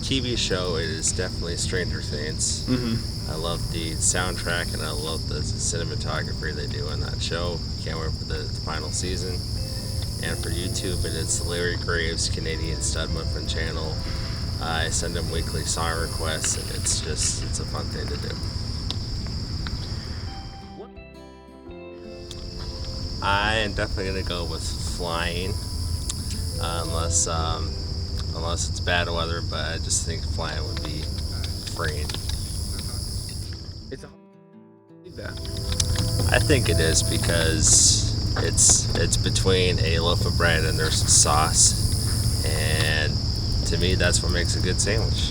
TV show, it is definitely Stranger Things. I love the soundtrack and I love the cinematography they do on that show. Can't wait for the final season. And for YouTube, it's the Larry Graves Canadian Stud Muffin channel. I send them weekly song requests, and it's a fun thing to do. I am definitely gonna go with flying, unless it's bad weather. But I just think flying would be freeing. I think it is because it's between a loaf of bread and there's some sauce, and to me that's what makes a good sandwich.